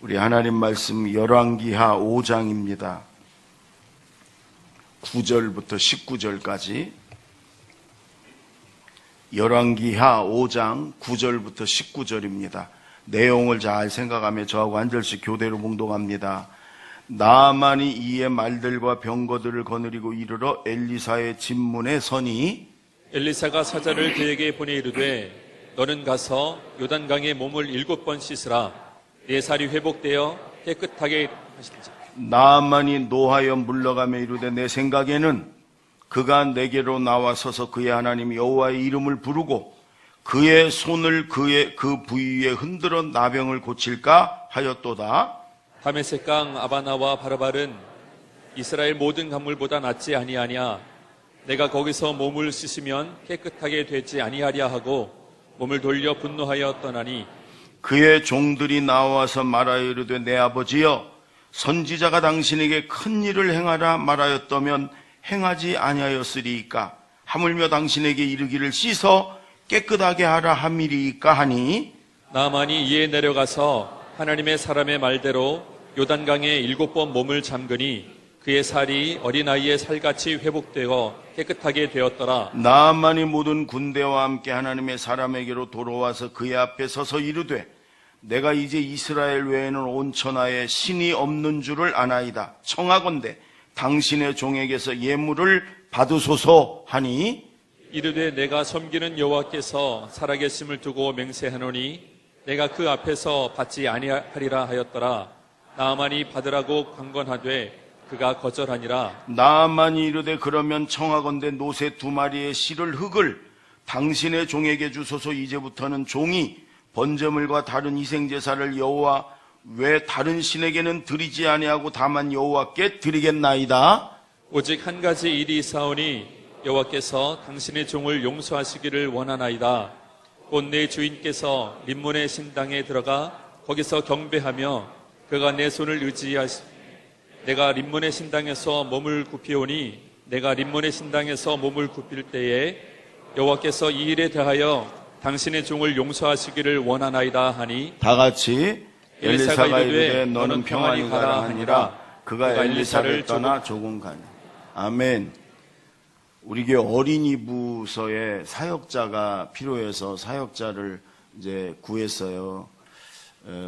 우리 하나님 말씀 열왕기하 5장입니다. 9절부터 19절까지 열왕기하 5장 9절부터 19절입니다. 내용을 잘 생각하며 저하고 한 절씩 교대로 봉독합니다. 나아만이 이에 말들과 병거들을 거느리고 이르러 엘리사의 진문에 서니 엘리사가 사자를 그에게 보내 이르되 너는 가서 요단강에 몸을 7번 씻으라. 네 살이 회복되어 깨끗하게 하시든지. 나아만이 노하여 물러가며 이르되 내 생각에는 그가 내게로 나와 서서 그의 하나님 여호와의 이름을 부르고 그의 손을 그 부위에 흔들어 나병을 고칠까 하였도다. 다메섹강 아바나와 바르발은 이스라엘 모든 강물보다 낫지 아니하냐. 내가 거기서 몸을 씻으면 깨끗하게 되지 아니하랴 하고 몸을 돌려 분노하여 떠나니 그의 종들이 나와서 말하여 이르되 내 아버지여 선지자가 당신에게 큰 일을 행하라 말하였다면 행하지 아니하였으리이까. 하물며 당신에게 이르기를 씻어 깨끗하게 하라 함이리이까 하니 나아만이 이에 내려가서 하나님의 사람의 말대로 요단강에 7번 몸을 잠그니 그의 살이 어린아이의 살같이 회복되어 깨끗하게 되었더라. 나아만이 모든 군대와 함께 하나님의 사람에게로 돌아와서 그의 앞에 서서 이르되 내가 이제 이스라엘 외에는 온 천하에 신이 없는 줄을 아나이다. 청하건대 당신의 종에게서 예물을 받으소서 하니 이르되 내가 섬기는 여호와께서 살아계심을 두고 맹세하노니 내가 그 앞에서 받지 아니하리라 하였더라. 나아만이 받으라고 강건하되 그가 거절하니라. 나아만이 이르되 그러면 청하건대 노새 2마리의 실을 흙을 당신의 종에게 주소서. 이제부터는 종이 번제물과 다른 희생제사를 여호와 왜 다른 신에게는 드리지 아니하고 다만 여호와께 드리겠나이다. 오직 한 가지 일이 있사오니 여호와께서 당신의 종을 용서하시기를 원하나이다. 곧 내 주인께서 림몬의 신당에 들어가 거기서 경배하며 그가 내 손을 의지하시 내가 림몬의 신당에서 몸을 굽히오니 내가 림몬의 신당에서 몸을 굽힐 때에 여호와께서 이 일에 대하여 당신의 종을 용서하시기를 원하나이다 하니 다 같이 엘리사가 이르되 너는 너는 평안히 가라 하니라. 그가 엘리사를 떠나 조금 가니. 아멘. 우리 교회 어린이 부서에 사역자가 필요해서 사역자를 이제 구했어요.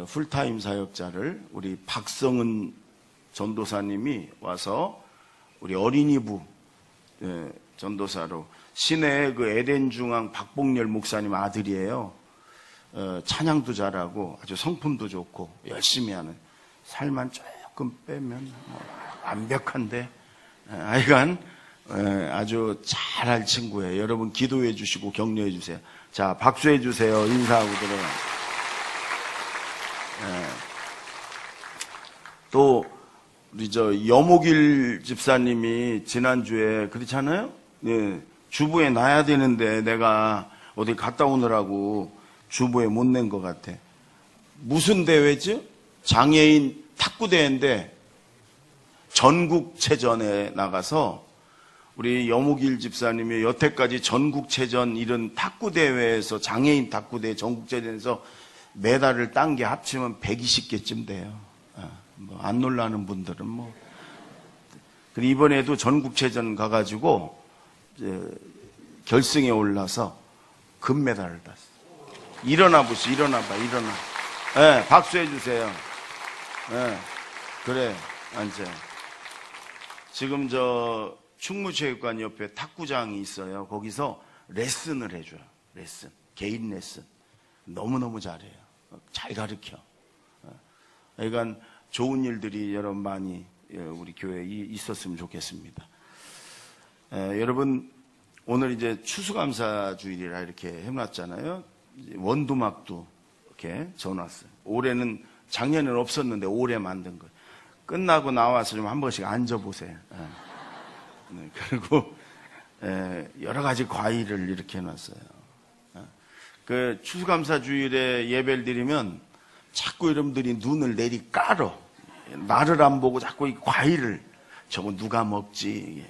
풀타임 사역자를. 우리 박성은 전도사님이 와서 우리 어린이부 전도사로 시내의 그 에덴중앙 박봉열 목사님 아들이에요. 찬양도 잘하고 아주 성품도 좋고 열심히 하는, 살만 조금 빼면 완벽한데 하여간 아주 잘할 친구예요. 여러분 기도해 주시고 격려해 주세요. 자, 박수해 주세요. 인사하고 들어가. 또 우리 여목일 집사님이 지난주에 그렇잖아요. 네, 주부에 놔야 되는데 내가 어디 갔다 오느라고 주부에 못 낸 것 같아. 무슨 대회죠? 장애인 탁구대회인데 전국체전에 나가서 우리 여목일 집사님이 여태까지 전국체전 이런 탁구대회에서 장애인 탁구대회 전국체전에서 메달을 딴 게 합치면 120개쯤 돼요. 안 놀라는 분들은 뭐. 그리고 이번에도 전국체전 가가지고 결승에 올라서 금메달을 땄어. 일어나 보시, 일어나봐, 일어나. 네, 박수해 주세요. 네, 그래, 앉아. 지금 충무체육관 옆에 탁구장이 있어요. 거기서 레슨을 해줘요. 레슨, 개인 레슨. 너무너무 잘해요. 잘 가르쳐. 그러니까 좋은 일들이 여러분 많이 우리 교회에 있었으면 좋겠습니다. 여러분 오늘 이제 추수감사주일이라 이렇게 해놨잖아요. 원두막도 이렇게 전놨어요. 올해는 작년에는 없었는데 올해 만든 거예요. 끝나고 나와서 좀 한 번씩 앉아보세요. 그리고 여러 가지 과일을 이렇게 해놨어요. 그 추수감사주일에 예배를 드리면 자꾸 여러분들이 눈을 내리 깔어. 나를 안 보고 자꾸 이 과일을, 저거 누가 먹지?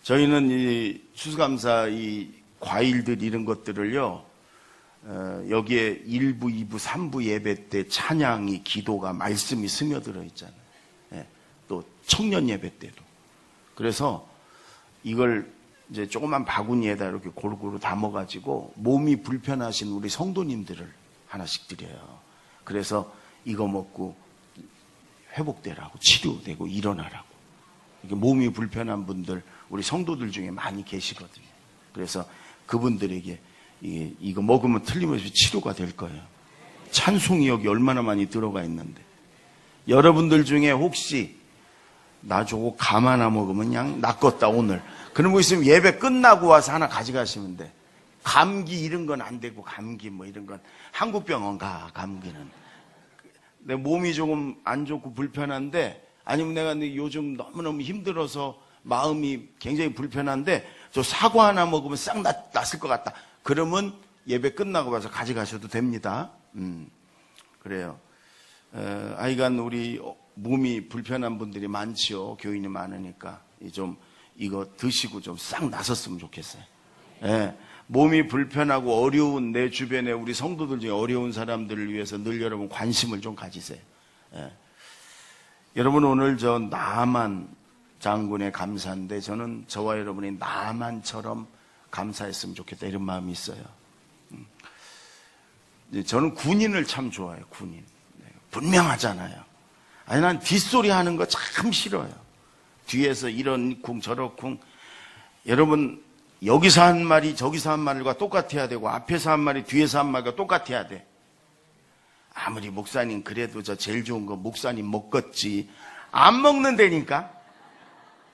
저희는 이 추수감사 이 과일들 이런 것들을요, 여기에 1부, 2부, 3부 예배 때 찬양이, 기도가, 말씀이 스며들어 있잖아요. 예, 또 청년 예배 때도. 그래서 이걸 이제 조그만 바구니에다 이렇게 고루고루 담아가지고 몸이 불편하신 우리 성도님들을 하나씩 드려요. 그래서 이거 먹고 회복되라고, 치료되고 일어나라고. 이게 몸이 불편한 분들, 우리 성도들 중에 많이 계시거든요. 그래서 그분들에게 이거 먹으면 틀림없이 치료가 될 거예요. 찬송이 여기 얼마나 많이 들어가 있는데. 여러분들 중에 혹시 나 저거 감 하나 먹으면 그냥 낫겠다 오늘, 그런 거 있으면 예배 끝나고 와서 하나 가져가시면 돼. 감기 이런 건 안 되고, 감기 뭐 이런 건 한국병원 가. 감기는 내 몸이 조금 안 좋고 불편한데, 아니면 내가 요즘 너무너무 힘들어서 마음이 굉장히 불편한데 저 사과 하나 먹으면 싹 낫을 것 같다. 그러면 예배 끝나고 와서 가져가셔도 됩니다. 그래요. 하여간 우리 몸이 불편한 분들이 많지요. 교인이 많으니까 좀 이거 드시고 좀 싹 나섰으면 좋겠어요. 예. 몸이 불편하고 어려운 내 주변에 우리 성도들 중에 어려운 사람들을 위해서 늘 여러분 관심을 좀 가지세요. 예. 여러분 오늘 저 나만 장군의 감사인데, 저는 저와 여러분이 나만처럼 감사했으면 좋겠다 이런 마음이 있어요. 저는 군인을 참 좋아해요. 군인. 분명하잖아요. 아니 난 뒷소리 하는 거 참 싫어요. 뒤에서 이런 쿵 저런 쿵. 여러분 여기서 한 말이 저기서 한 말과 똑같아야 되고, 앞에서 한 말이 뒤에서 한 말과 똑같아야 돼. 아무리 목사님 그래도 저 제일 좋은 거 목사님 먹겠지. 안 먹는다니까.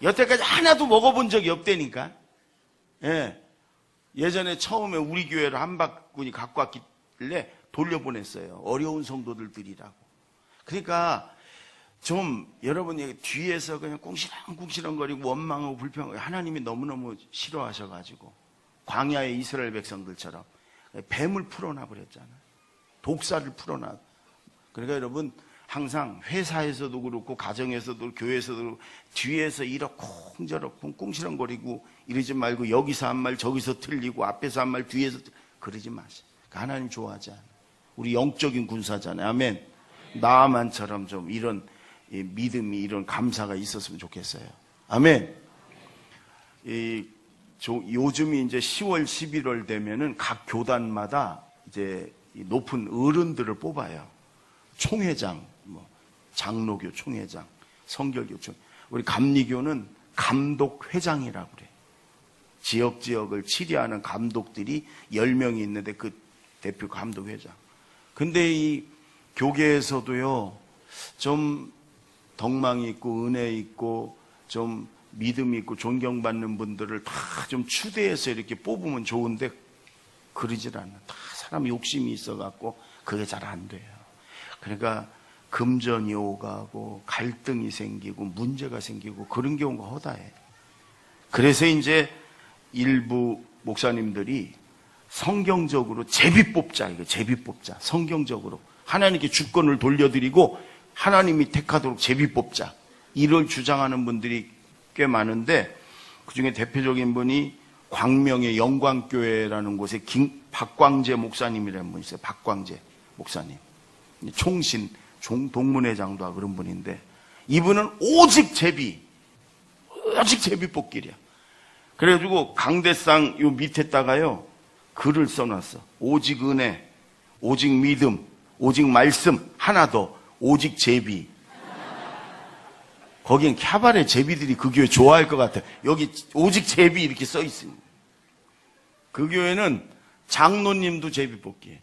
여태까지 하나도 먹어본 적이 없다니까. 예. 예전에 처음에 우리 교회를 한 바구니 갖고 왔길래 돌려보냈어요. 어려운 성도들 드리라고. 그러니까 좀 여러분이 뒤에서 그냥 꿍시렁꿍시렁거리고 원망하고 불평하고, 하나님이 너무너무 싫어하셔가지고 광야의 이스라엘 백성들처럼 뱀을 풀어놔 버렸잖아요. 독사를 풀어놔. 그러니까 여러분 항상 회사에서도 그렇고 가정에서도 교회에서도 그렇고 뒤에서 이러쿵 저러쿵 꿍시렁거리고 이러지 말고, 여기서 한 말 저기서 틀리고 앞에서 한 말 뒤에서 그러지 마세요. 하나님 좋아하지 않아요. 우리 영적인 군사잖아요. 아멘. 나만처럼 좀 이런 믿음이, 이런 감사가 있었으면 좋겠어요. 아멘. 요즘이 이제 10월, 11월 되면은 각 교단마다 이제 높은 어른들을 뽑아요. 총회장, 뭐 장로교 총회장, 성결교 총. 우리 감리교는 감독회장이라고 그래. 지역을 치리하는 감독들이 10명이 있는데 그 대표 감독회장. 근데 이 교계에서도요, 좀 덕망이 있고 은혜 있고 좀 믿음이 있고 존경받는 분들을 다 좀 추대해서 이렇게 뽑으면 좋은데 그러질 않아. 다 사람 욕심이 있어갖고 그게 잘 안 돼요. 그러니까 금전이 오가고 갈등이 생기고 문제가 생기고 그런 경우가 허다해. 그래서 이제 일부 목사님들이 성경적으로 제비 뽑자. 이거 제비 뽑자. 성경적으로 하나님께 주권을 돌려드리고 하나님이 택하도록 제비 뽑자. 이를 주장하는 분들이 꽤 많은데, 그중에 대표적인 분이 광명의 영광교회라는 곳에 박광재 목사님이라는 분이 있어요. 박광재 목사님. 총신, 동문회장도 하고 그런 분인데, 이분은 오직 제비 뽑기이야. 그래가지고 강대상 요 밑에다가요 글을 써놨어. 오직 은혜, 오직 믿음, 오직 말씀, 하나 더, 오직 제비. 거긴 캬바레 제비들이 그 교회 좋아할 것 같아. 여기 오직 제비 이렇게 써 있습니다. 그 교회는 장로님도 제비 뽑기.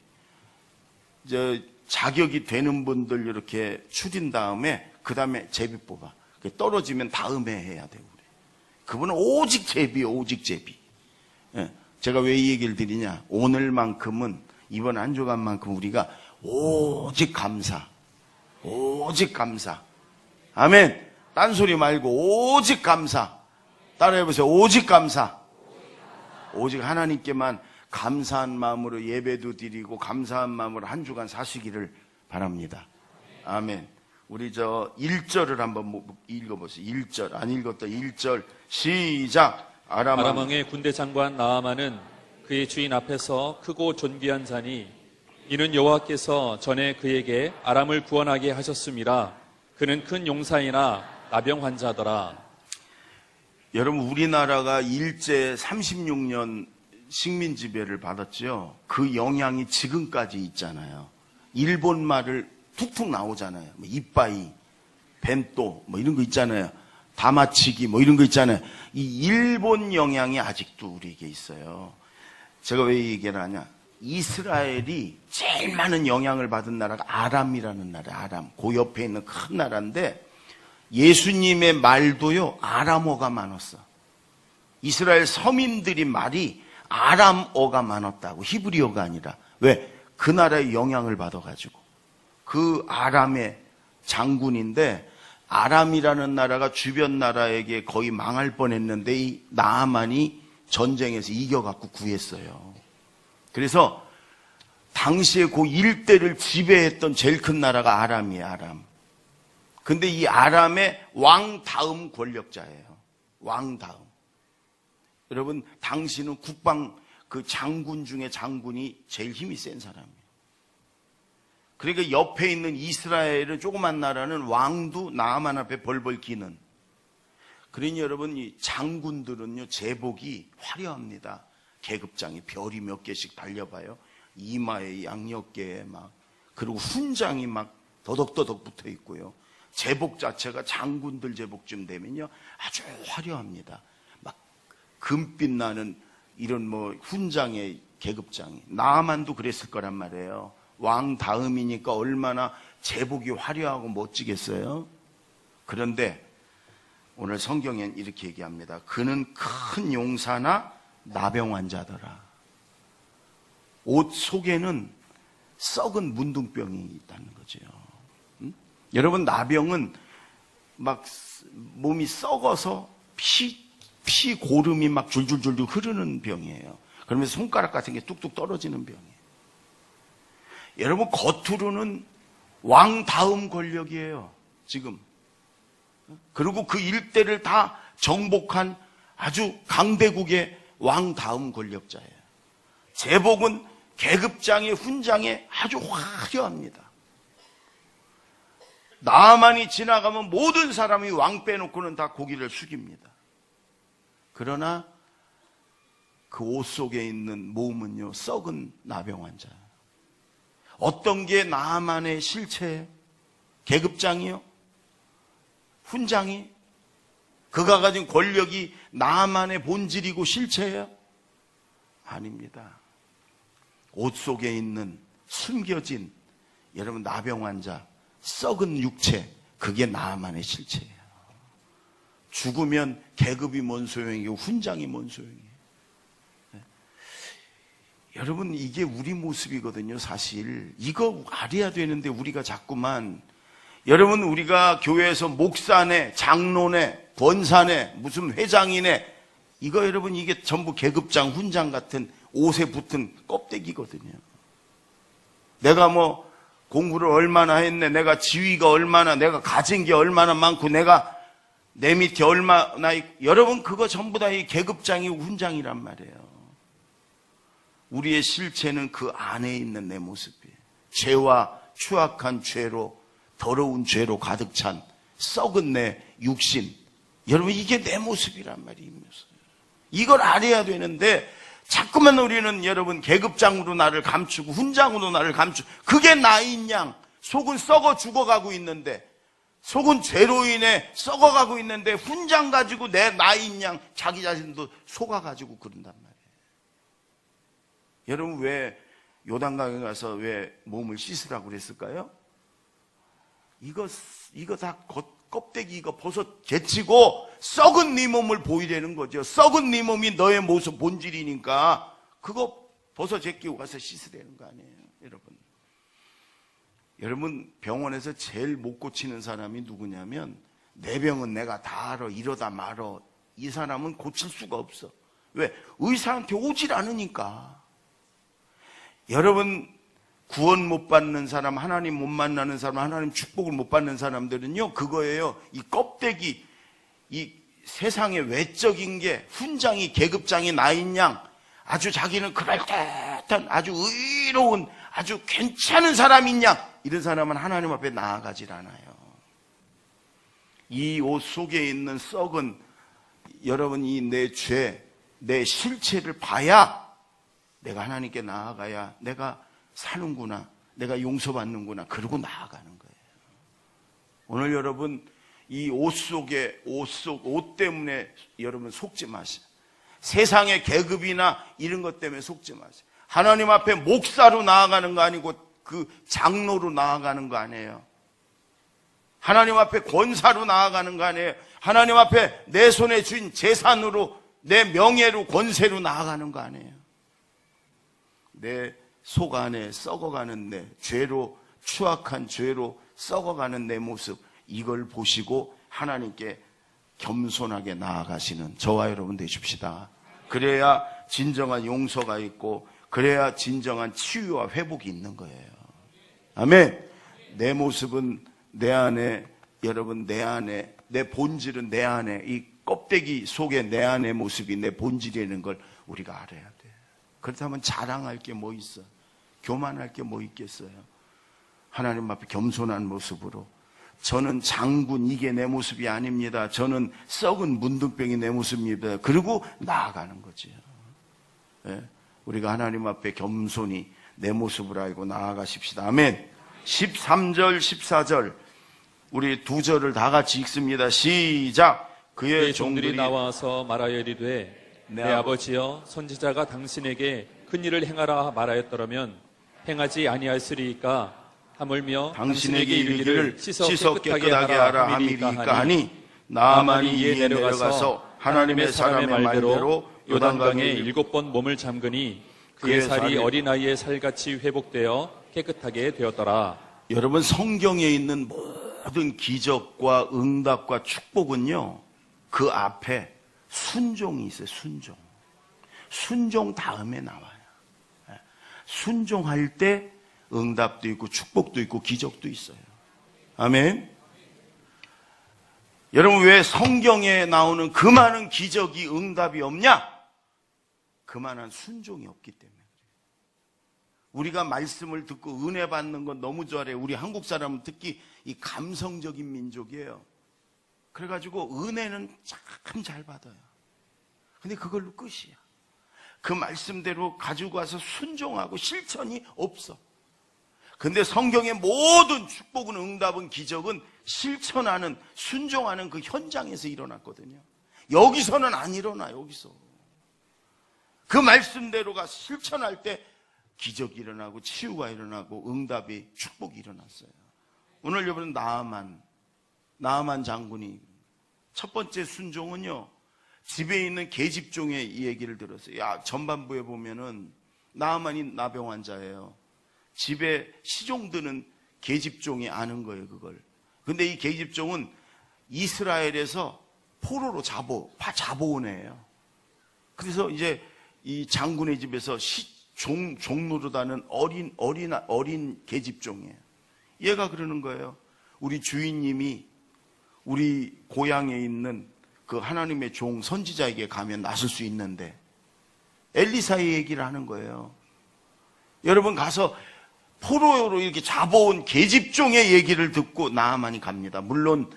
자격이 되는 분들 이렇게 추린 다음에 그 다음에 제비 뽑아. 떨어지면 다음에 해야 되고 그래. 그분은 오직 제비요, 오직 제비. 예. 제가 왜 이 얘기를 드리냐? 오늘만큼은, 이번 한 주간만큼 우리가 오직 감사, 오직 감사. 아멘. 딴소리 말고 오직 감사. 따라해보세요. 오직 감사. 오직 하나님께만 감사한 마음으로 예배도 드리고 감사한 마음으로 한 주간 사시기를 바랍니다. 아멘. 우리 1절을 한번 읽어보세요. 1절. 안 읽었다. 1절. 시작. 아람 왕의 군대 장관 나아만은 그의 주인 앞에서 크고 존귀한 자니 이는 여호와께서 전에 그에게 아람을 구원하게 하셨음이라. 그는 큰 용사이나 나병 환자더라. 여러분, 우리나라가 일제 36년 식민 지배를 받았죠. 그 영향이 지금까지 있잖아요. 일본 말을 툭툭 나오잖아요. 뭐 이빠이, 벤또 뭐 이런 거 있잖아요. 다마치기 뭐 이런 거 있잖아요. 이 일본 영향이 아직도 우리에게 있어요. 제가 왜 이 얘기를 하냐? 이스라엘이 제일 많은 영향을 받은 나라가 아람이라는 나라, 아람. 그 옆에 있는 큰 나라인데 예수님의 말도요, 아람어가 많았어. 이스라엘 서민들이 말이 아람어가 많았다고, 히브리어가 아니라. 왜? 그 나라의 영향을 받아가지고. 그 아람의 장군인데, 아람이라는 나라가 주변 나라에게 거의 망할 뻔했는데 이 나아만이 전쟁에서 이겨갖고 구했어요. 그래서 당시에 그 일대를 지배했던 제일 큰 나라가 아람이에요. 아람. 근데 이 아람의 왕 다음 권력자예요. 왕 다음. 여러분, 당시는 국방 그 장군 중에 장군이 제일 힘이 센 사람이에요. 그러니까 옆에 있는 이스라엘은 조그만 나라는 왕도 나아만 앞에 벌벌 기는. 그러니 여러분, 이 장군들은요, 제복이 화려합니다. 계급장이 별이 몇 개씩 달려봐요. 이마에 양옆개에 막, 그리고 훈장이 막 더덕더덕 붙어 있고요. 제복 자체가 장군들 제복쯤 되면요, 아주 화려합니다. 막 금빛 나는 이런 뭐 훈장의 계급장이. 나아만도 그랬을 거란 말이에요. 왕 다음이니까 얼마나 제복이 화려하고 멋지겠어요? 그런데 오늘 성경엔 이렇게 얘기합니다. 그는 큰 용사나 나병 환자더라. 옷 속에는 썩은 문둥병이 있다는 거죠. 여러분, 나병은 막 몸이 썩어서 피 고름이 막 줄줄줄줄 흐르는 병이에요. 그러면서 손가락 같은 게 뚝뚝 떨어지는 병이에요. 여러분, 겉으로는 왕 다음 권력이에요, 지금. 그리고 그 일대를 다 정복한 아주 강대국의 왕 다음 권력자예요. 제복은 계급장에 훈장에 아주 화려합니다. 나아만이 지나가면 모든 사람이 왕 빼놓고는 다 고개를 숙입니다. 그러나 그 옷 속에 있는 몸은요, 썩은 나병 환자예요. 어떤 게 나아만의 실체예요? 계급장이요? 훈장이? 그가 가진 권력이 나아만의 본질이고 실체예요? 아닙니다. 옷 속에 있는 숨겨진, 여러분, 나병 환자, 썩은 육체, 그게 나아만의 실체예요. 죽으면 계급이 뭔 소용이고 훈장이 뭔 소용이에요. 네. 여러분, 이게 우리 모습이거든요. 사실 이거 알아야 되는데 우리가 자꾸만, 여러분, 우리가 교회에서 목사네, 장로네, 권사네, 무슨 회장이네, 이거 여러분, 이게 전부 계급장, 훈장 같은 옷에 붙은 껍데기거든요. 내가 뭐 공부를 얼마나 했네, 내가 지위가 얼마나, 내가 가진 게 얼마나 많고, 내가 내 밑에 얼마나 있고, 여러분, 그거 전부 다 이 계급장이고 훈장이란 말이에요. 우리의 실체는 그 안에 있는 내 모습이에요. 죄와 추악한 죄로, 더러운 죄로 가득 찬 썩은 내 육신. 여러분, 이게 내 모습이란 말이에요. 이걸 알아야 되는데 자꾸만 우리는 여러분 계급장으로 나를 감추고 훈장으로 나를 감추고, 그게 나인 양 속은 썩어 죽어가고 있는데, 속은 죄로 인해 썩어가고 있는데 훈장 가지고 내 나인 양 자기 자신도 속아가지고 그런단 말이에요. 여러분, 왜 요단강에 가서 왜 몸을 씻으라고 그랬을까요? 이거 다 껍데기 이거 벗어 제치고 썩은 네 몸을 보이려는 거죠. 썩은 네 몸이 너의 모습 본질이니까 그거 벗어 제끼고 가서 씻으려는 거 아니에요, 여러분. 여러분, 병원에서 제일 못 고치는 사람이 누구냐면, 내 병은 내가 다 알아, 이러다 말어. 이 사람은 고칠 수가 없어. 왜? 의사한테 오질 않으니까. 여러분, 구원 못 받는 사람, 하나님 못 만나는 사람, 하나님 축복을 못 받는 사람들은요, 그거예요. 이 껍데기, 이 세상의 외적인 게, 훈장이, 계급장이 나인 양, 아주 자기는 그럴듯한 아주 의로운 아주 괜찮은 사람인 양, 이런 사람은 하나님 앞에 나아가질 않아요. 이 옷 속에 있는 썩은, 여러분이 내 죄, 내 실체를 봐야 내가 하나님께 나아가야 내가 사는구나, 내가 용서받는구나, 그러고 나아가는 거예요. 오늘 여러분 이 옷 속에 옷 때문에 여러분 속지 마세요. 세상의 계급이나 이런 것 때문에 속지 마세요. 하나님 앞에 목사로 나아가는 거 아니고 그 장로로 나아가는 거 아니에요. 하나님 앞에 권사로 나아가는 거 아니에요. 하나님 앞에 내 손에 쥔 재산으로, 내 명예로, 권세로 나아가는 거 아니에요. 내 속 안에 썩어가는 내 죄로, 추악한 죄로 썩어가는 내 모습, 이걸 보시고 하나님께 겸손하게 나아가시는 저와 여러분 되십시다. 그래야 진정한 용서가 있고, 그래야 진정한 치유와 회복이 있는 거예요. 아멘. 내 모습은 내 안에, 여러분 내 안에, 내 본질은 내 안에, 이 껍데기 속에 내 안의 모습이 내 본질이라는 걸 우리가 알아야 돼. 그렇다면 자랑할 게 뭐 있어? 교만할 게 뭐 있겠어요? 하나님 앞에 겸손한 모습으로, 저는 장군, 이게 내 모습이 아닙니다. 저는 썩은 문둥병이 내 모습입니다. 그리고 나아가는 거지요. 예? 우리가 하나님 앞에 겸손히 내 모습을 알고 나아가십시다. 아멘. 13절, 14절 우리 두 절을 다 같이 읽습니다. 시작. 그의 종들이 나와서 말하여 이르되 내 아버지여, 선지자가 당신에게 큰 일을 행하라 말하였더라면 행하지 아니하였으리이까. 하물며 당신에게 이르기를 씻어 깨끗하게 하라 함이리이까 하니, 나아만이 이에 내려가서 하나님의 사람의 말대로 요단강에 7번 몸을 잠그니 그의 살이 어린아이의 살같이 회복되어 깨끗하게 되었더라. 여러분, 성경에 있는 모든 기적과 응답과 축복은요, 그 앞에 순종이 있어요. 순종 다음에 나와요. 순종할 때 응답도 있고 축복도 있고 기적도 있어요. 아멘. 여러분, 왜 성경에 나오는 그 많은 기적이 응답이 없냐? 그만한 순종이 없기 때문에 그래요. 우리가 말씀을 듣고 은혜 받는 건 너무 좋아해요. 우리 한국 사람은 특히 이 감성적인 민족이에요. 그래가지고 은혜는 참 잘 받아요. 근데 그걸로 끝이야. 그 말씀대로 가지고 와서 순종하고 실천이 없어. 근데 성경의 모든 축복은, 응답은, 기적은 실천하는, 순종하는 그 현장에서 일어났거든요. 여기서는 안 일어나. 여기서 그 말씀대로가 실천할 때 기적이 일어나고 치유가 일어나고 응답이, 축복이 일어났어요. 오늘 여러분, 나아만 장군이 첫 번째 순종은요, 집에 있는 계집종의 이 얘기를 들었어요. 전반부에 보면은 나아만이 나병 환자예요. 집에 시종드는 계집종이 아는 거예요, 그걸. 근데 이 계집종은 이스라엘에서 포로로 잡아온 애예요. 그래서 이제 이 장군의 집에서 종노릇하는 어린 계집종이에요. 얘가 그러는 거예요. 우리 주인님이 우리 고향에 있는 그 하나님의 종 선지자에게 가면 나설 수 있는데, 엘리사의 얘기를 하는 거예요. 여러분, 가서 포로로 이렇게 잡아온 계집종의 얘기를 듣고 나아만이 갑니다. 물론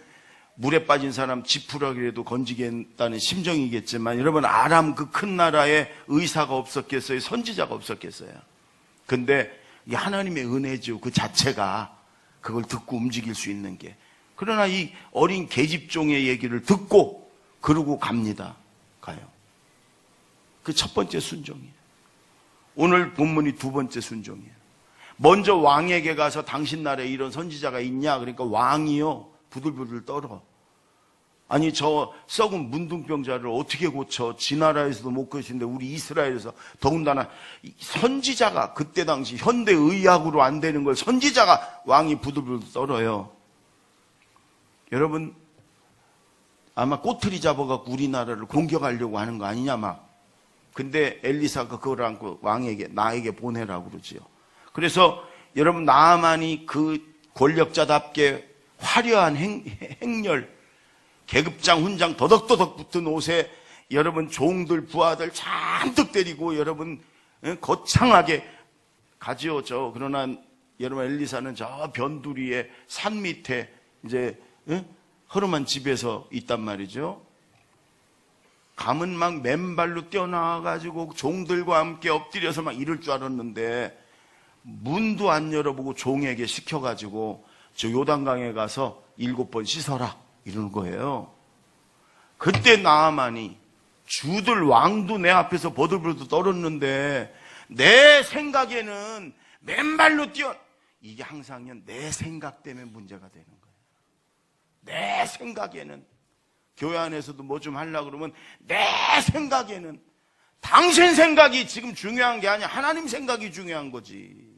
물에 빠진 사람 지푸라기라도 건지겠다는 심정이겠지만, 여러분, 아람 그 큰 나라에 의사가 없었겠어요? 선지자가 없었겠어요? 근데 이 하나님의 은혜죠. 그 자체가 그걸 듣고 움직일 수 있는 게. 그러나 이 어린 계집종의 얘기를 듣고 그러고 갑니다. 가요. 그 첫 번째 순종이에요. 오늘 본문이 두 번째 순종이에요. 먼저 왕에게 가서 당신 나라에 이런 선지자가 있냐? 그러니까 왕이요, 부들부들 떨어. 아니, 저 썩은 문둥병자를 어떻게 고쳐? 지 나라에서도 못 고치는데 우리 이스라엘에서 더군다나 선지자가, 그때 당시 현대의학으로 안 되는 걸 선지자가, 왕이 부들부들 떨어요. 여러분, 아마 꼬투리 잡아갖고 우리나라를 공격하려고 하는 거 아니냐 막. 근데 엘리사가 그걸 안고 왕에게, 나에게 보내라고 그러지요. 그래서 여러분, 나아만이 그 권력자답게 화려한 행렬, 계급장, 훈장 더덕더덕 붙은 옷에 여러분 종들 부하들 잔뜩 데리고 여러분 거창하게 가지요. 그러나 여러분 엘리사는 저 변두리에 산 밑에 이제 허름한 집에서 있단 말이죠. 감은 막 맨발로 뛰어나와가지고 종들과 함께 엎드려서 막 이럴 줄 알았는데 문도 안 열어보고 종에게 시켜가지고 저 요단강에 가서 7번 씻어라 이러는 거예요. 그때 나아만이 주들 왕도 내 앞에서 버들버들 떨었는데 내 생각에는 맨발로 이게 항상요 내 생각 때문에 문제가 되는 거예요. 내 생각에는 교회 안에서도 뭐 좀 하려고 그러면 내 생각에는 당신 생각이 지금 중요한 게 아니야. 하나님 생각이 중요한 거지.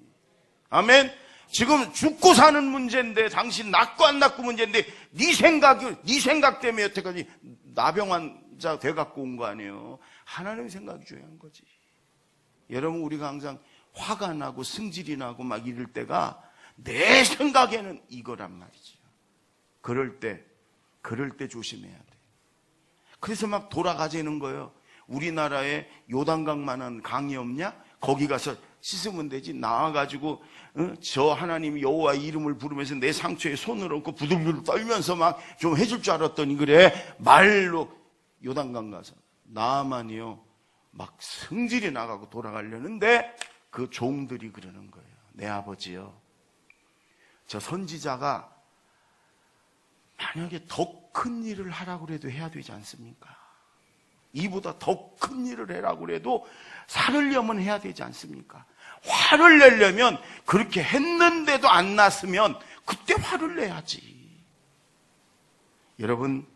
아멘. 지금 죽고 사는 문제인데 당신 낫고 안 낫고 문제인데 네 생각 때문에 여태까지 나병 환자 돼갖고 온 거 아니에요. 하나님 생각이 중요한 거지. 여러분 우리가 항상 화가 나고 승질이 나고 막 이럴 때가 내 생각에는 이거란 말이죠. 그럴 때 조심해야 돼. 그래서 막 돌아가지는 거예요. 우리나라에 요단강만한 강이 없냐? 거기 가서 씻으면 되지. 나와가지고 저 하나님 여호와 이름을 부르면서 내 상처에 손을 얹고 부들부들 떨면서 막 좀 해줄 줄 알았더니 그래 말로 요단강 가서 나만이요 막 성질이 나가고 돌아가려는데 그 종들이 그러는 거예요. 내 아버지요, 저 선지자가 만약에 더 큰 일을 하라고 해도 해야 되지 않습니까? 이보다 더 큰 일을 하라고 해도 살으려면 해야 되지 않습니까? 화를 내려면 그렇게 했는데도 안 났으면 그때 화를 내야지. 여러분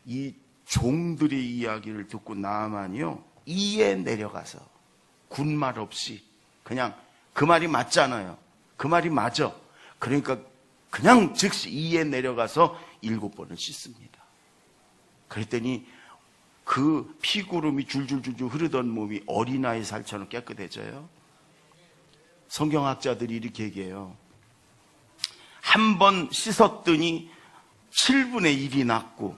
이 종들의 이야기를 듣고 나아만이요 이에 내려가서 군말 없이 그냥 그 말이 맞잖아요. 그 말이 맞아. 그러니까 그냥 즉시 이에 내려가서 7번을 씻습니다. 그랬더니 그 피구름이 줄줄줄줄 흐르던 몸이 어린아이 살처럼 깨끗해져요. 성경학자들이 이렇게 얘기해요. 한 번 씻었더니 7분의 1이 낫고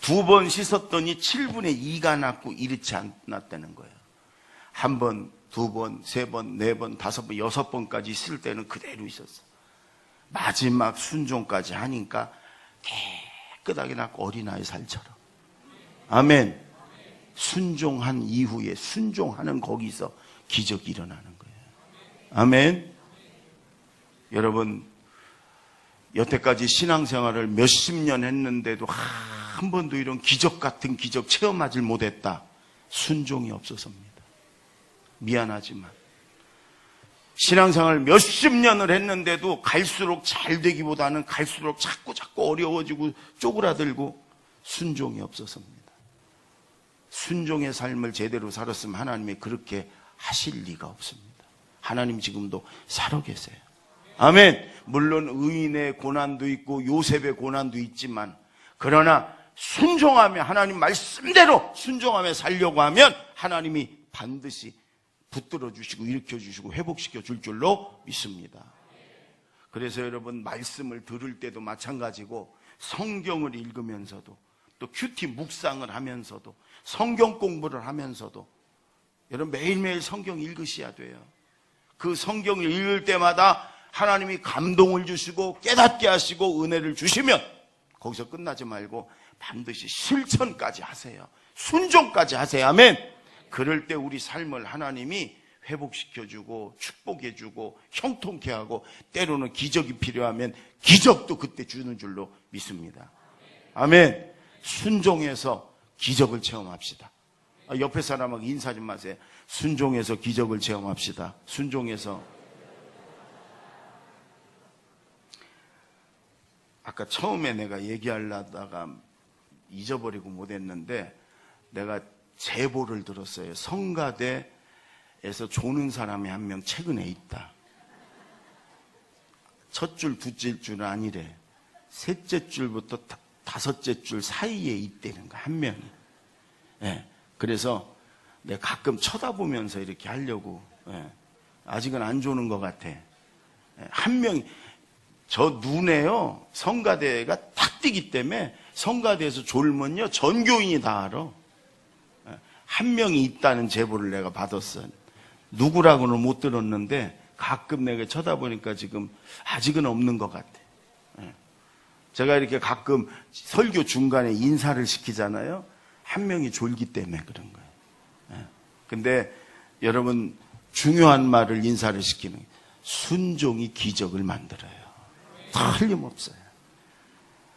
2번 씻었더니 7분의 2가 낫고 이렇지 않았다는 거예요. 한 번, 2번, 3번, 4번, 5번, 6번까지 쓸 때는 그대로 있었어. 마지막 순종까지 하니까 깨끗하게 낫고 어린아이 살처럼. 아멘. 순종한 이후에 순종하는 거기서 기적이 일어나는 거예요. 아멘. 여러분 여태까지 신앙생활을 몇십 년 했는데도 한 번도 이런 기적 같은 기적 체험하지 못했다. 순종이 없어서입니다. 미안하지만 신앙생활 몇십 년을 했는데도 갈수록 잘 되기보다는 갈수록 자꾸 어려워지고 쪼그라들고 순종이 없어서입니다. 순종의 삶을 제대로 살았으면 하나님이 그렇게 하실 리가 없습니다. 하나님 지금도 살아계세요. 아멘. 물론 의인의 고난도 있고 요셉의 고난도 있지만 그러나 순종하며 하나님 말씀대로 순종하며 살려고 하면 하나님이 반드시 붙들어 주시고 일으켜 주시고 회복시켜 줄 줄로 믿습니다. 그래서 여러분 말씀을 들을 때도 마찬가지고 성경을 읽으면서도 또 큐티 묵상을 하면서도 성경 공부를 하면서도 여러분 매일매일 성경 읽으셔야 돼요. 그 성경을 읽을 때마다 하나님이 감동을 주시고 깨닫게 하시고 은혜를 주시면 거기서 끝나지 말고 반드시 실천까지 하세요. 순종까지 하세요. 아멘. 그럴 때 우리 삶을 하나님이 회복시켜주고 축복해주고 형통케 하고 때로는 기적이 필요하면 기적도 그때 주는 줄로 믿습니다. 아멘. 순종해서 기적을 체험합시다. 옆에 사람하고 인사 좀 마세요. 순종해서 기적을 체험합시다. 순종해서. 아까 처음에 내가 얘기하려다가 잊어버리고 못했는데 내가 제보를 들었어요. 성가대에서 조는 사람이 한 명 최근에 있다. 첫 줄, 둘째 줄은 아니래. 셋째 줄부터 다섯째 줄 사이에 있다는 거야, 한 명이. 예. 그래서 내가 가끔 쳐다보면서 이렇게 하려고. 예. 아직은 안 조는 것 같아. 예. 한 명이 저 눈에요, 성가대가 탁 띄기 때문에 성가대에서 졸면요, 전교인이 다 알아. 한 명이 있다는 제보를 내가 받았어. 누구라고는 못 들었는데 가끔 내가 쳐다보니까 지금 아직은 없는 것 같아. 제가 이렇게 가끔 설교 중간에 인사를 시키잖아요. 한 명이 졸기 때문에 그런 거예요. 근데 여러분, 중요한 말을 인사를 시키는 순종이 기적을 만들어요. 틀림없어요.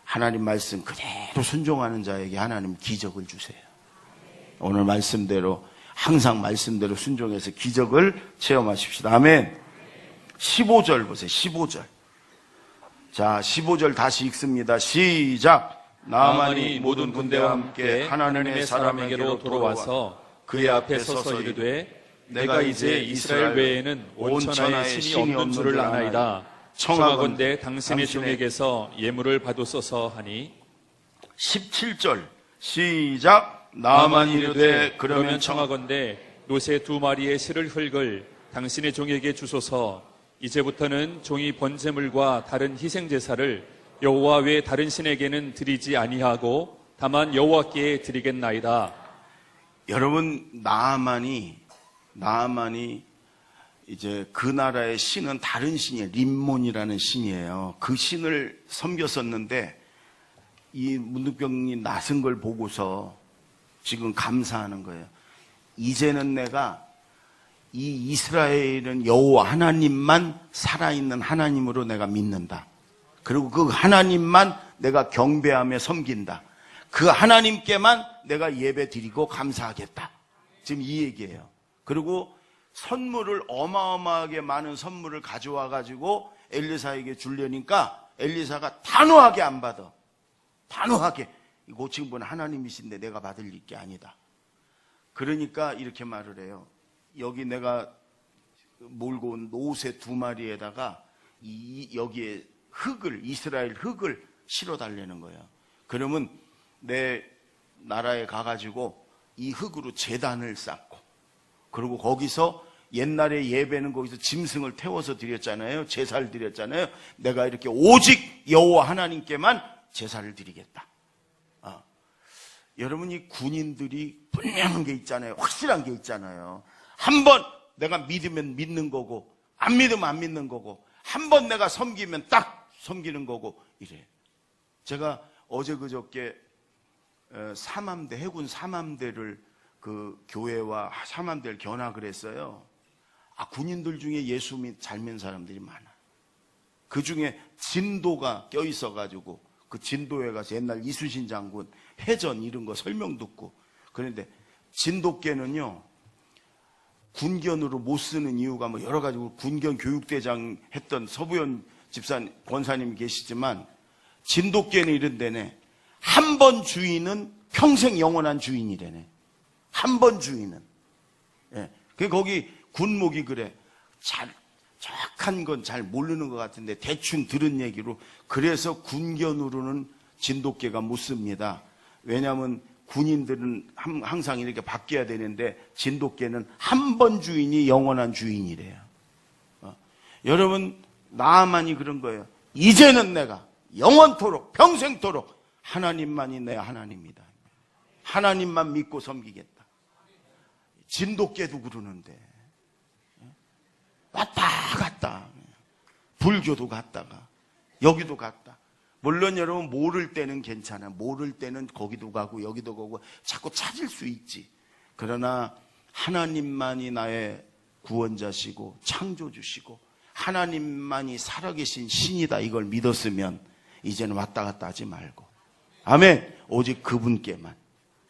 하나님 말씀 그대로 순종하는 자에게 하나님 기적을 주세요. 오늘 말씀대로, 항상 말씀대로 순종해서 기적을 체험하십시다. 아멘. 15절 보세요. 15절. 자, 15절 다시 읽습니다. 시작. 나아만이 모든 군대와 함께 하나님의 사람에게로 돌아와서 그의 앞에 서서 이르되 내가 이제 이스라엘 외에는 온 천하에 신이 없는 줄을 아나이다. 청하건대 당신의 종에게서 예물을 받으소서 하니. 17절 시작. 나아만이 이르되 그러면 청하건대 노새 2마리의 실을 흙을 당신의 종에게 주소서. 이제부터는 종이 번제물과 다른 희생제사를 여호와 외 다른 신에게는 드리지 아니하고 다만 여호와께 드리겠나이다. 여러분, 나아만이 이제 그 나라의 신은 다른 신이에요. 림몬이라는 신이에요. 그 신을 섬겼었는데 이 문둥병이 나선 걸 보고서 지금 감사하는 거예요. 이제는 내가 이 이스라엘은 여호와 하나님만 살아있는 하나님으로 내가 믿는다. 그리고 그 하나님만 내가 경배하며 섬긴다. 그 하나님께만 내가 예배 드리고 감사하겠다. 지금 이 얘기예요. 그리고 선물을, 어마어마하게 많은 선물을 가져와 가지고 엘리사에게 주려니까 엘리사가 단호하게 안 받아. 단호하게. 고친 분은 하나님이신데 내가 받을 게 아니다. 그러니까 이렇게 말을 해요. 여기 내가 몰고 온 노새 2마리에다가 여기에 흙을, 이스라엘 흙을 실어 달라는 거예요. 그러면 내 나라에 가가지고 이 흙으로 제단을 쌓고, 그리고 거기서 옛날에 예배는 거기서 짐승을 태워서 드렸잖아요. 제사를 드렸잖아요. 내가 이렇게 오직 여호와 하나님께만 제사를 드리겠다. 여러분이 군인들이 분명한 게 있잖아요. 확실한 게 있잖아요. 한번 내가 믿으면 믿는 거고, 안 믿으면 안 믿는 거고, 한번 내가 섬기면 딱 섬기는 거고, 이래. 제가 어제 그저께 삼함대, 해군 삼함대를 그 교회와 삼함대를 견학을 했어요. 군인들 중에 예수 잘 믿는 사람들이 많아. 그 중에 진도가 껴있어가지고 그 진도에 가서 옛날 이순신 장군 해전 이런 거 설명 듣고, 그런데 진도께는요 군견으로 못 쓰는 이유가 뭐 여러 가지고, 군견 교육대장 했던 서부연 집사 권사님이 계시지만 진도께는 이런 데네, 한 번 주인은 평생 영원한 주인이래네. 한 번 주인은. 예. 그 거기 군목이 그래. 정확한 건 잘 모르는 것 같은데 대충 들은 얘기로, 그래서 군견으로는 진돗개가 못 씁니다. 왜냐하면 군인들은 항상 이렇게 바뀌어야 되는데 진돗개는 한 번 주인이 영원한 주인이래요. 여러분, 나만이 그런 거예요. 이제는 내가 영원토록 평생토록 하나님만이 내 하나님이다. 하나님만 믿고 섬기겠다. 진돗개도 그러는데 왔다 갔다, 불교도 갔다가 여기도 갔다. 물론 여러분 모를 때는 괜찮아. 모를 때는 거기도 가고 여기도 가고 자꾸 찾을 수 있지. 그러나 하나님만이 나의 구원자시고 창조주시고 하나님만이 살아계신 신이다, 이걸 믿었으면 이제는 왔다 갔다 하지 말고, 아멘, 오직 그분께만.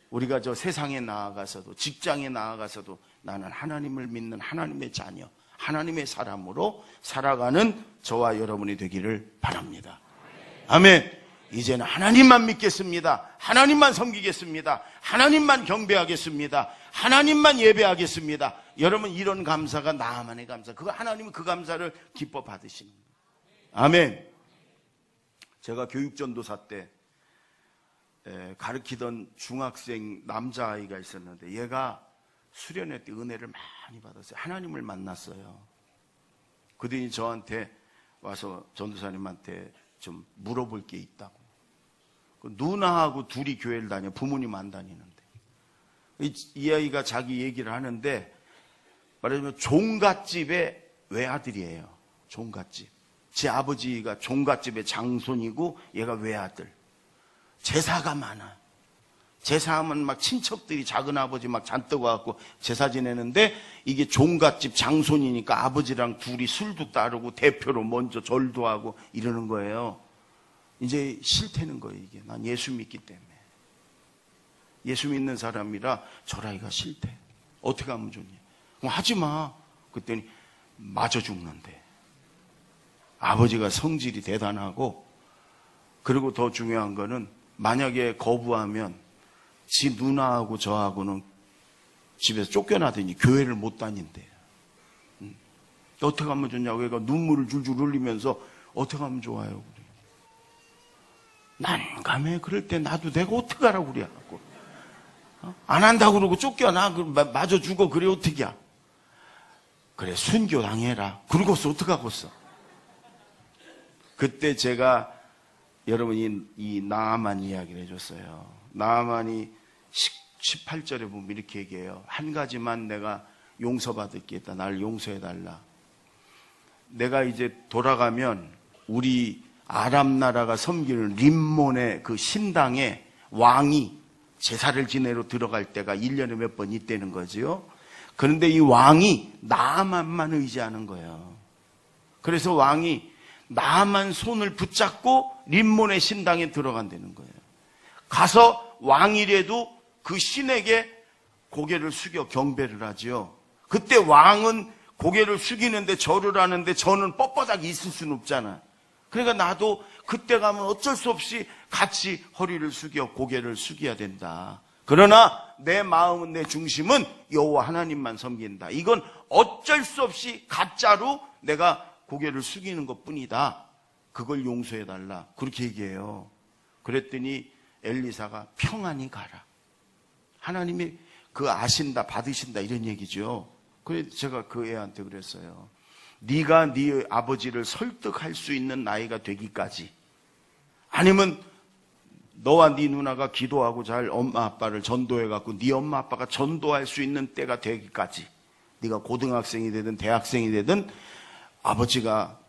우리가 저 세상에 나아가서도, 직장에 나아가서도 나는 하나님을 믿는 하나님의 자녀, 하나님의 사람으로 살아가는 저와 여러분이 되기를 바랍니다. 아멘. 이제는 하나님만 믿겠습니다. 하나님만 섬기겠습니다. 하나님만 경배하겠습니다. 하나님만 예배하겠습니다. 여러분, 이런 감사가 나만의 감사. 그거 하나님은 그 감사를 기뻐 받으시는 거예요. 아멘. 제가 교육전도사 때 가르치던 중학생 남자아이가 있었는데, 얘가 수련회 때 은혜를 많이 받았어요. 하나님을 만났어요. 그들이 저한테 와서 전도사님한테 좀 물어볼 게 있다고. 그 누나하고 둘이 교회를 다녀. 부모님 안 다니는데. 이 아이가 자기 얘기를 하는데 말하자면 종갓집의 외아들이에요. 종갓집. 제 아버지가 종갓집의 장손이고 얘가 외아들. 제사가 많아. 제사하면 막 친척들이 작은아버지 막 잔뜩 와갖고 제사 지내는데 이게 종갓집 장손이니까 아버지랑 둘이 술도 따르고 대표로 먼저 절도 하고 이러는 거예요. 이제 싫다는 거예요, 이게. 난 예수 믿기 때문에. 예수 믿는 사람이라 절하기가 싫대. 어떻게 하면 좋냐? 그럼 하지 마. 그랬더니 맞아 죽는데. 아버지가 성질이 대단하고, 그리고 더 중요한 거는 만약에 거부하면 지 누나하고 저하고는 집에서 쫓겨나더니 교회를 못 다닌대요. 어떻게 하면 좋냐고. 얘가 눈물을 줄줄 흘리면서 어떻게 하면 좋아요? 그래. 난감해. 그럴 때 나도 내가 어떻게 하라고 그래. 안 한다고 그러고 쫓겨나. 마저 죽어. 그래 어떻게 야. 그래 순교 당해라. 그러고서 어떡하겠어. 그때 제가 여러분이 이 나아만 이야기를 해줬어요. 나아만이 18절에 보면 이렇게 얘기해요. 한 가지만 내가 용서받을 게 있다. 날 용서해달라. 내가 이제 돌아가면 우리 아람 나라가 섬기는 림몬의 그 신당에 왕이 제사를 지내러 들어갈 때가 1년에 몇 번 있다는 거지요. 그런데 이 왕이 나아만만 의지하는 거예요. 그래서 왕이 나아만 손을 붙잡고 림몬의 신당에 들어간다는 거예요. 가서 왕이라도 그 신에게 고개를 숙여 경배를 하지요. 그때 왕은 고개를 숙이는데 절을 하는데 저는 뻣뻣하게 있을 수는 없잖아. 그러니까 나도 그때 가면 어쩔 수 없이 같이 허리를 숙여 고개를 숙여야 된다. 그러나 내 마음은, 내 중심은 여호와 하나님만 섬긴다. 이건 어쩔 수 없이 가짜로 내가 고개를 숙이는 것뿐이다. 그걸 용서해달라. 그렇게 얘기해요. 그랬더니 엘리사가 평안히 가라. 하나님이 그 아신다, 받으신다 이런 얘기죠. 그래서 제가 그 애한테 그랬어요. 네가 네 아버지를 설득할 수 있는 나이가 되기까지, 아니면 너와 네 누나가 기도하고 잘 엄마 아빠를 전도해갖고 네 엄마 아빠가 전도할 수 있는 때가 되기까지, 네가 고등학생이 되든 대학생이 되든 아버지가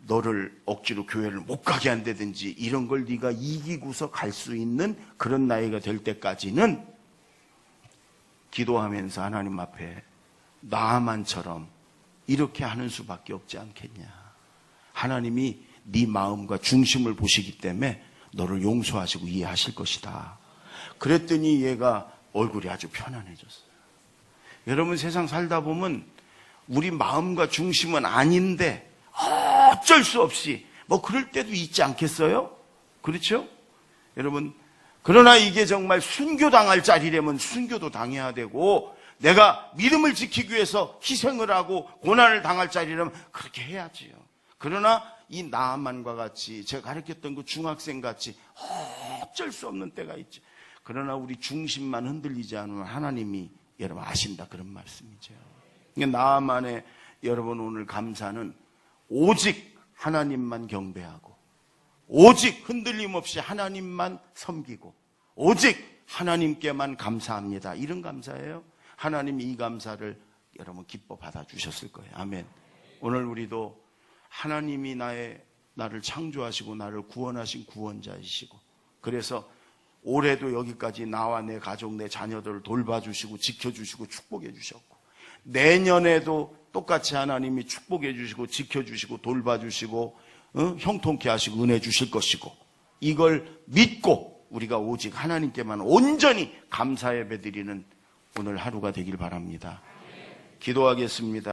너를 억지로 교회를 못 가게 한다든지 이런 걸 네가 이기고서 갈 수 있는 그런 나이가 될 때까지는 기도하면서 하나님 앞에 나아만처럼 이렇게 하는 수밖에 없지 않겠냐. 하나님이 네 마음과 중심을 보시기 때문에 너를 용서하시고 이해하실 것이다. 그랬더니 얘가 얼굴이 아주 편안해졌어요. 여러분, 세상 살다 보면 우리 마음과 중심은 아닌데 어쩔 수 없이 뭐 그럴 때도 있지 않겠어요? 그렇죠? 여러분, 그러나 이게 정말 순교당할 자리라면 순교도 당해야 되고, 내가 믿음을 지키기 위해서 희생을 하고 고난을 당할 자리라면 그렇게 해야지요. 그러나 이 나아만과 같이 제가 가르쳤던 그 중학생 같이 어쩔 수 없는 때가 있죠. 그러나 우리 중심만 흔들리지 않으면 하나님이 여러분 아신다, 그런 말씀이죠. 나아만의 여러분 오늘 감사는 오직 하나님만 경배하고, 오직 흔들림 없이 하나님만 섬기고, 오직 하나님께만 감사합니다. 이런 감사예요. 하나님이 이 감사를 여러분 기뻐 받아주셨을 거예요. 아멘. 오늘 우리도 하나님이 나를 창조하시고 나를 구원하신 구원자이시고, 그래서 올해도 여기까지 나와 내 가족, 내 자녀들을 돌봐주시고 지켜주시고 축복해 주셨고, 내년에도 똑같이 하나님이 축복해 주시고 지켜주시고 돌봐주시고 형통케 하시고 은혜 주실 것이고, 이걸 믿고 우리가 오직 하나님께만 온전히 감사 예배 드리는 오늘 하루가 되길 바랍니다. 기도하겠습니다.